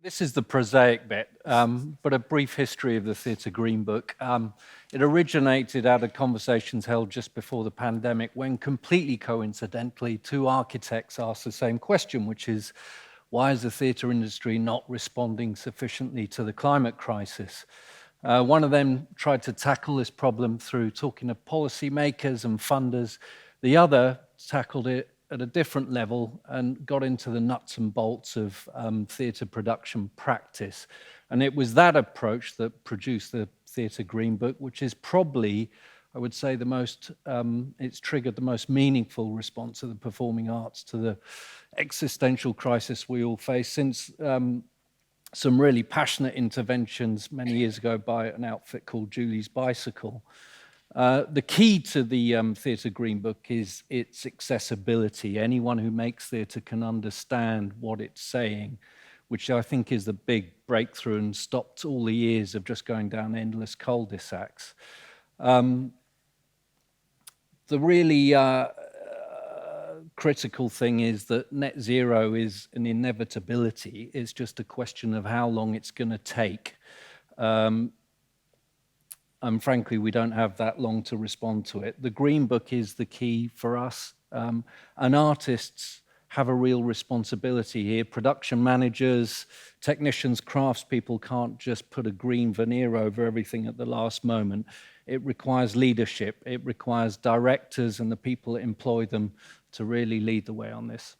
This is the prosaic bit, but a brief history of the Theatre Green Book. It originated out of conversations held just before the pandemic when completely coincidentally, two architects asked the same question, which is, why is the theatre industry not responding sufficiently to the climate crisis? One of them tried to tackle this problem through talking to policymakers and funders. The other tackled it at a different level and got into the nuts and bolts of theatre production practice. And it was that approach that produced the Theatre Green Book, which is probably, I would say, the most, it's triggered the most meaningful response of the performing arts to the existential crisis we all face since some really passionate interventions many years ago by an outfit called Julie's Bicycle. The key to the Theatre Green Book is its accessibility. Anyone who makes theatre can understand what it's saying, which I think is the big breakthrough and stopped all the years of just going down endless cul-de-sacs. The really critical thing is that net zero is an inevitability. It's just a question of how long it's going to take. And frankly, we don't have that long to respond to it. The Green Book is the key for us, and artists have a real responsibility here. Production managers, technicians, craftspeople can't just put a green veneer over everything at the last moment. It requires leadership. It requires directors and the people that employ them to really lead the way on this.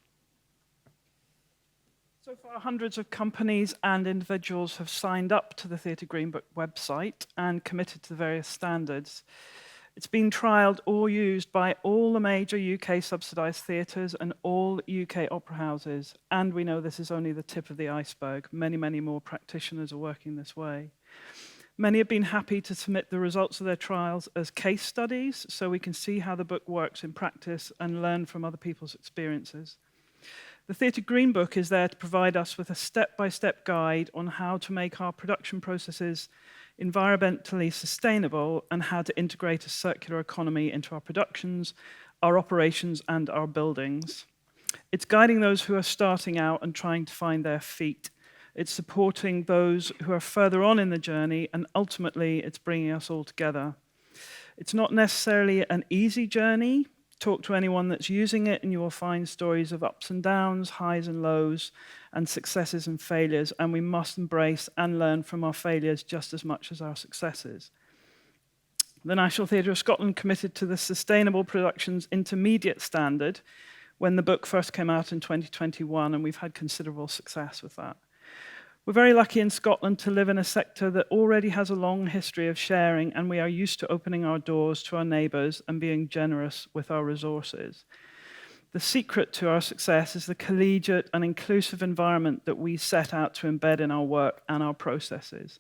So far, hundreds of companies and individuals have signed up to the Theatre Green Book website and committed to the various standards. It's been trialled or used by all the major UK subsidised theatres and all UK opera houses. And we know this is only the tip of the iceberg. Many, many more practitioners are working this way. Many have been happy to submit the results of their trials as case studies, so we can see how the book works in practice and learn from other people's experiences. The Theatre Green Book is there to provide us with a step-by-step guide on how to make our production processes environmentally sustainable and how to integrate a circular economy into our productions, our operations, and our buildings. It's guiding those who are starting out and trying to find their feet. It's supporting those who are further on in the journey, and ultimately, it's bringing us all together. It's not necessarily an easy journey. Talk to anyone that's using it and you will find stories of ups and downs, highs and lows, and successes and failures, and we must embrace and learn from our failures just as much as our successes. The National Theatre of Scotland committed to the Sustainable Productions Intermediate Standard when the book first came out in 2021, and we've had considerable success with that. We're very lucky in Scotland to live in a sector that already has a long history of sharing, and we are used to opening our doors to our neighbours and being generous with our resources. The secret to our success is the collegiate and inclusive environment that we set out to embed in our work and our processes.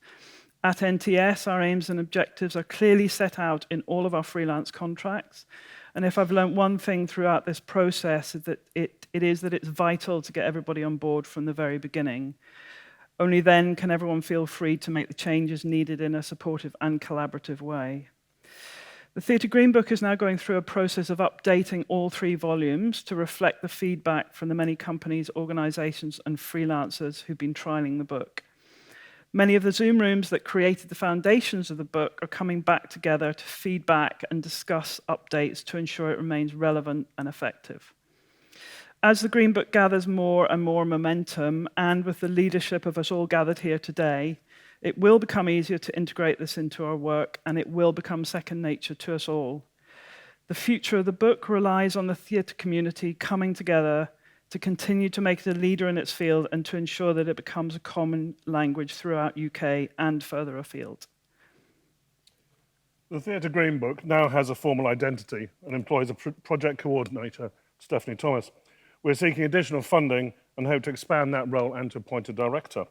At NTS, our aims and objectives are clearly set out in all of our freelance contracts. And if I've learned one thing throughout this process, is that it is that it's vital to get everybody on board from the very beginning. Only then can everyone feel free to make the changes needed in a supportive and collaborative way. The Theatre Green Book is now going through a process of updating all 3 volumes to reflect the feedback from the many companies, organisations and freelancers who've been trialling the book. Many of the Zoom rooms that created the foundations of the book are coming back together to feedback and discuss updates to ensure it remains relevant and effective. As the Green Book gathers more and more momentum, and with the leadership of us all gathered here today, it will become easier to integrate this into our work, and it will become second nature to us all. The future of the book relies on the theatre community coming together to continue to make it a leader in its field and to ensure that it becomes a common language throughout UK and further afield. The Theatre Green Book now has a formal identity and employs a project coordinator, Stephanie Thomas. We're seeking additional funding and hope to expand that role and to appoint a director.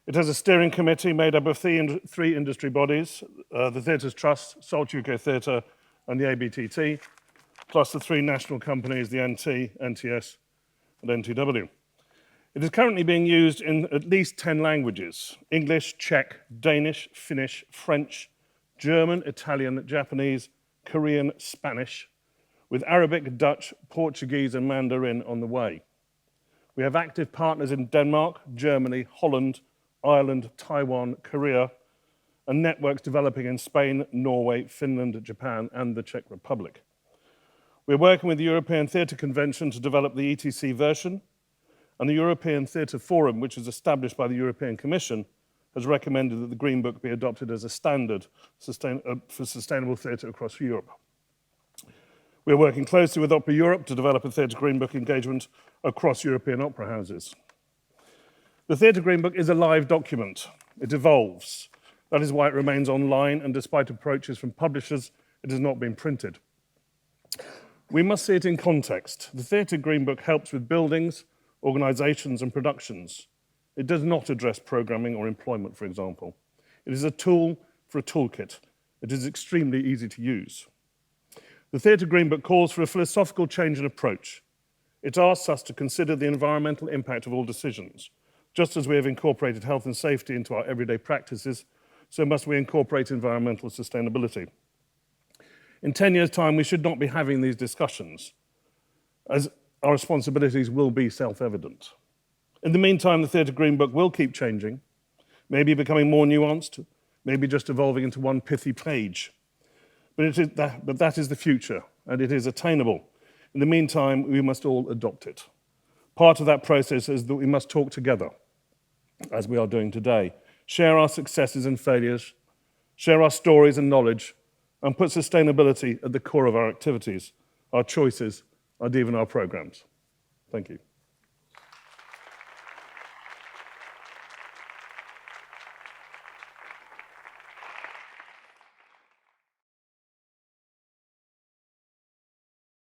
It has a steering committee made up of 3 industry bodies, the Theatres Trust, Salt UK Theatre and the ABTT, plus the 3 national companies, the NT, NTS and NTW. It is currently being used in at least 10 languages: English, Czech, Danish, Finnish, French, German, Italian, Japanese, Korean, Spanish, with Arabic, Dutch, Portuguese and Mandarin on the way. We have active partners in Denmark, Germany, Holland, Ireland, Taiwan, Korea, and networks developing in Spain, Norway, Finland, Japan, and the Czech Republic. We're working with the European Theatre Convention to develop the ETC version, and the European Theatre Forum, which is established by the European Commission, has recommended that the Green Book be adopted as a standard for sustainable theatre across Europe. We're working closely with Opera Europe to develop a Theatre Green Book engagement across European opera houses. The Theatre Green Book is a live document. It evolves. That is why it remains online, and despite approaches from publishers, it has not been printed. We must see it in context. The Theatre Green Book helps with buildings, organisations and productions. It does not address programming or employment, for example. It is a tool for a toolkit. It is extremely easy to use. The Theatre Green Book calls for a philosophical change in approach. It asks us to consider the environmental impact of all decisions. Just as we have incorporated health and safety into our everyday practices, so must we incorporate environmental sustainability. In 10 years' time, we should not be having these discussions, as our responsibilities will be self-evident. In the meantime, the Theatre Green Book will keep changing, maybe becoming more nuanced, maybe just evolving into one pithy page. But that is the future, and it is attainable. In the meantime, we must all adopt it. Part of that process is that we must talk together, as we are doing today, share our successes and failures, share our stories and knowledge, and put sustainability at the core of our activities, our choices, and even our programs. Thank you.